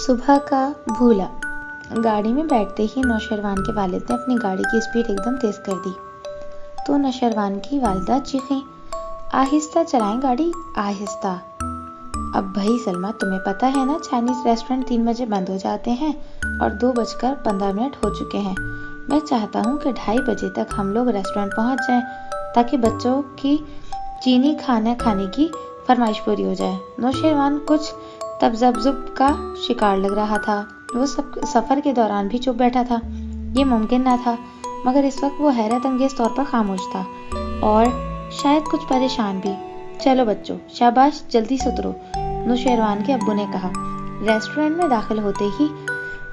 صبح کا بھولا۔ گاڑی میں بیٹھتے ہی نوشیروان کے والد نے اپنی گاڑی کی اسپیڈ ایک دم تیز کر دی تو نوشیروان کی والدہ چیخیں، آہستہ چلائیں گاڑی، آہستہ۔ اب بھائی سلمہ، تمہیں پتہ ہے نا چائنیز ریسٹورنٹ 3 بجے بند ہو جاتے ہیں اور 2:15 ہو چکے ہیں۔ میں چاہتا ہوں کہ 2:30 بجے تک ہم لوگ ریسٹورنٹ پہنچ جائیں تاکہ بچوں کی چینی کھانا کھانے کی فرمائش پوری ہو جائے۔ نوشیروان کچھ تذبذب کا شکار لگ رہا تھا۔ وہ سفر کے دوران بھی چپ بیٹھا تھا۔ یہ ممکن نہ تھا، مگر اس وقت وہ حیرت انگیز طور پر خاموش تھا اور شاید کچھ پریشان بھی۔ چلو بچوں، شاباش، جلدی سے اترو، نوشیروان کے ابو نے کہا۔ ریسٹورنٹ میں داخل ہوتے ہی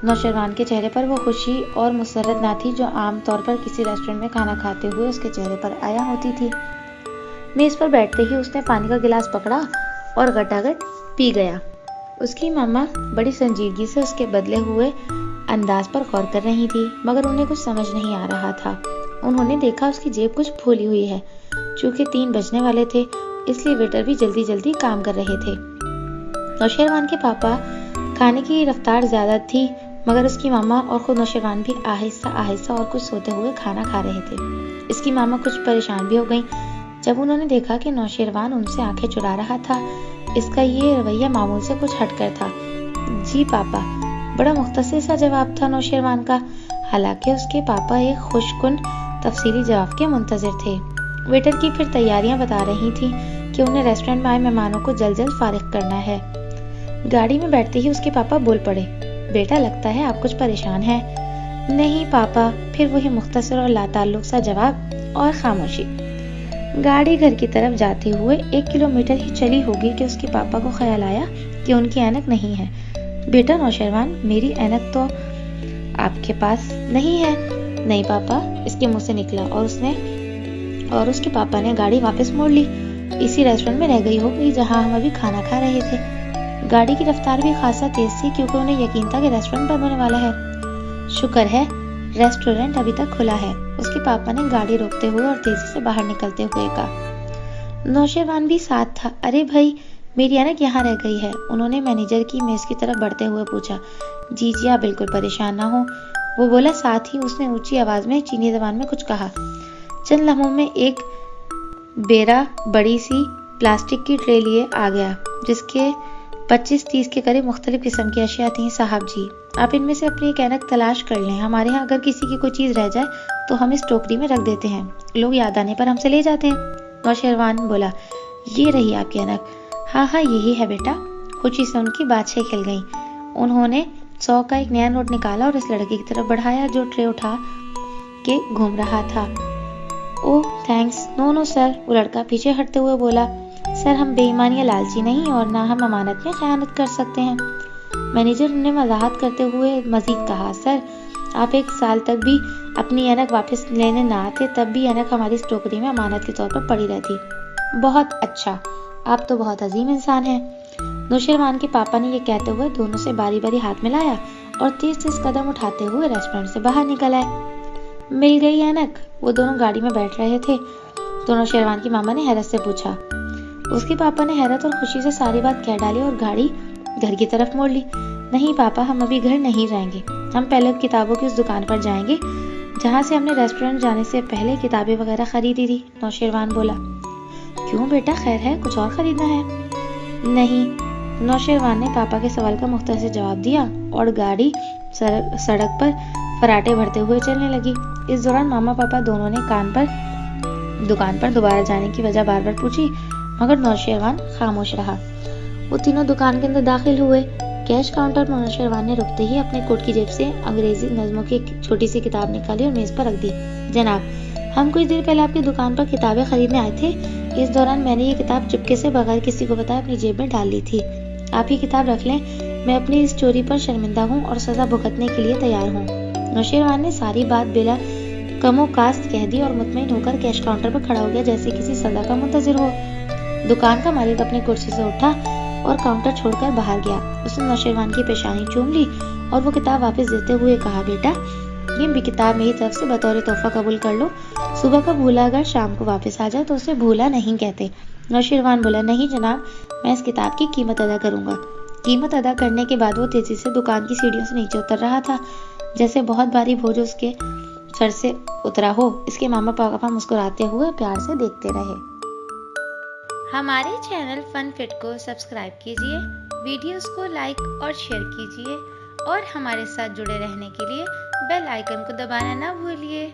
نوشیروان کے چہرے پر وہ خوشی اور مسرت نہ تھی جو عام طور پر کسی ریسٹورنٹ میں کھانا کھاتے ہوئے اس کے چہرے پر عیاں ہوتی تھی۔ میز پر بیٹھتے ہی اس نے پانی کا گلاس پکڑا اور گٹاگٹ پی گیا۔ اس کی ماما بڑی سنجیدگی سے اس کے بدلے ہوئے انداز پر غور کر رہی تھی، مگر انہیں کچھ سمجھ نہیں آ رہا تھا۔ انہوں نے دیکھا اس کی جیب کچھ پھولی ہوئی ہے۔ چونکہ 3 بجنے والے تھے، اس لیے ویٹر بھی جلدی جلدی کام کر رہے تھے۔ نوشیروان کے پاپا کھانے کی رفتار زیادہ تھی، مگر اس کی ماما اور خود نوشیروان بھی آہستہ آہستہ اور کچھ سوتے ہوئے کھانا کھا رہے تھے۔ اس کی ماما کچھ پریشان بھی ہو گئیں جب انہوں نے دیکھا کہ نوشیروان ان سے آنکھیں چرا رہا تھا۔ اس کا یہ رویہ معمول سے کچھ ہٹ کر تھا۔ جی پاپا، بڑا مختصر سا جواب تھا نوشیروان کا، حالانکہ اس کے پاپا ایک خوش کن تفصیلی جواب کے منتظر تھے۔ ویٹر کی پھر تیاریاں بتا رہی تھیں کہ انہیں ریسٹورنٹ میں آئے مہمانوں کو جلد جلد فارغ کرنا ہے۔ گاڑی میں بیٹھتے ہی اس کے پاپا بول پڑے، بیٹا لگتا ہے آپ کچھ پریشان ہیں۔ نہیں پاپا، پھر وہی مختصر اور لاتعلق سا جواب اور خاموشی۔ گاڑی گھر کی طرف جاتے ہوئے 1 کلومیٹر ہی چلی ہوگی کہ اس کے پاپا کو خیال آیا کہ ان کی اینک نہیں ہے۔ بیٹا نوشیروان، میری اینک تو آپ کے پاس نہیں ہے۔ نہیں پاپا، اس کے منہ سے نکلا اور اس کے پاپا نے گاڑی واپس موڑ لی۔ اسی ریسٹورنٹ میں رہ گئی ہوگی جہاں ہم ابھی کھانا کھا رہے تھے۔ گاڑی کی رفتار بھی خاصا تیز تھی کیونکہ انہیں یقین تھا کہ ریسٹورنٹ بند ہونے والا ہے۔ شکر ہے ریسٹورنٹ ابھی تک کھلا ہے، اس کے پاپا نے گاڑی روکتے ہوئے اور تیزی سے باہر نکلتے ہوئے کہا۔ نوشیروان بھی ساتھ تھا۔ ارے بھائی، میری اینک یہاں رہ گئی ہے، انہوں نے مینیجر کی میز کی طرف بڑھتے ہوئے پوچھا۔ جی آپ بالکل پریشان نہ ہو، وہ بولا، ساتھ ہی اس نے اونچی آواز میں چینی زبان میں کچھ کہا۔ چند لمحوں میں ایک بیرا بڑی سی پلاسٹک کی ٹرے لیے آ گیا جس کے 25-30 کے قریب مختلف قسم کی اشیاء تھیں۔ صاحب جی، آپ ان میں سے اپنی ایک اینک تلاش کر لیں، ہمارے ہاں اگر کسی کی کوئی چیز رہ جائے تو ہم اس ٹوکری میں رکھ دیتے ہیں، لوگ یاد آنے پر ہم سے لے جاتے ہیں۔ نوشیروان بولا، یہ رہی آپ کی اینک۔ ہاں یہی ہے بیٹا۔ خوشی سے ان کی باتیں کھل گئیں۔ انہوں نے 100 کا ایک نیا نوٹ نکالا اور اس لڑکے کی طرف بڑھایا جو ٹرے اٹھا کے گھوم رہا تھا۔ اوہ تھینکس۔ نو سر، وہ لڑکا پیچھے ہٹتے ہوئے بولا، سر ہم بے ایمان یا لالچی نہیں اور نہ ہم امانت میں خیانت کر سکتے ہیں۔ مینیجر نے وضاحت کرتے ہوئے مزید کہا، سر آپ 1 سال تک بھی اپنی اینک واپس لینے نہ آتے تب بھی اینک ہماری اس ٹوکری میں امانت کے طور پر پڑی رہتی۔ بہت اچھا، آپ تو بہت عظیم انسان ہیں۔ نوشیروان کے پاپا نے یہ کہتے ہوئے دونوں سے باری باری ہاتھ ملایا اور تیز قدم اٹھاتے ہوئے ریسٹورنٹ سے باہر نکل آئے۔ مل گئی اینک؟ وہ دونوں گاڑی میں بیٹھ رہے تھے تو نوشیروان کی ماما نے حیرت سے پوچھا۔ اس کے پاپا نے حیرت اور خوشی سے ساری بات کہہ ڈالی اور گاڑی گھر کی طرف موڑ لی۔ نہیں پاپا، ہم ابھی گھر نہیں جائیں گے، ہم پہلے کتابوں کی اس دکان پر جائیں گے جہاں سے ہم نے ریسٹورنٹ جانے سے پہلے کتابیں وغیرہ خریدی تھی۔ نوشیروان بولا۔ کیوں بیٹا، خیر ہے، کچھ اور خریدنا ہے؟ نہیں، نوشیروان نے پاپا کے سوال کا مختصر جواب دیا اور گاڑی سڑک پر فراٹے بھرتے ہوئے چلنے لگی۔ اس دوران ماما پاپا دونوں نے دکان پر دوبارہ جانے کی وجہ بار بار پوچھی، مگر نوشیروان خاموش رہا۔ وہ تینوں دکان کے اندر داخل ہوئے۔ کیش کاؤنٹر پر نوشیروان نے رکتے ہی اپنے کوٹ کی جیب سے انگریزی نظموں کی ایک چھوٹی سی کتاب نکالی اور میز پر رکھ دی۔ جناب، ہم کچھ دیر پہلے آپ کی دکان پر کتابیں خریدنے آئے تھے، اس دوران میں نے یہ کتاب چپکے سے بغیر کسی کو بتائے اپنی جیب میں ڈال لی تھی۔ آپ یہ کتاب رکھ لیں، میں اپنی اس چوری پر شرمندہ ہوں اور سزا بھگتنے کے لیے تیار ہوں۔ نوشیروان نے ساری بات بلا کم و کاست کہہ دی اور مطمئن ہو کر کیش کاؤنٹر پر کھڑا ہو گیا جیسے کسی سزا کا منتظر ہو۔ دکان کا مالک اپنی کرسی سے اٹھا اور کاؤنٹر چھوڑ کر باہر گیا۔ اس نے نوشیروان کی پیشانی چوم لی اور وہ کتاب واپس دیتے ہوئے کہا، بیٹا یہ بھی کتاب میری طرف سے بطور تحفہ قبول کر لو، صبح کا بھولا اگر شام کو واپس آ جائے تو اسے بھولا نہیں کہتے۔ نوشیروان بولا، نہیں جناب، میں اس کتاب کی قیمت ادا کروں گا۔ قیمت ادا کرنے کے بعد وہ تیزی سے دکان کی سیڑھیوں سے نیچے اتر رہا تھا، جیسے بہت بھاری بوجھ اس کے سر سے اترا ہو۔ اس کے ماما پاپا مسکراتے ہوئے پیار سے دیکھتے رہے۔ ہمارے چینل فن فٹ کو سبسکرائب کیجیے، ویڈیوز کو لائک اور شیئر کیجیے اور ہمارے ساتھ جڑے رہنے کے لیے بیل آئیکن کو دبانا نہ بھولیے۔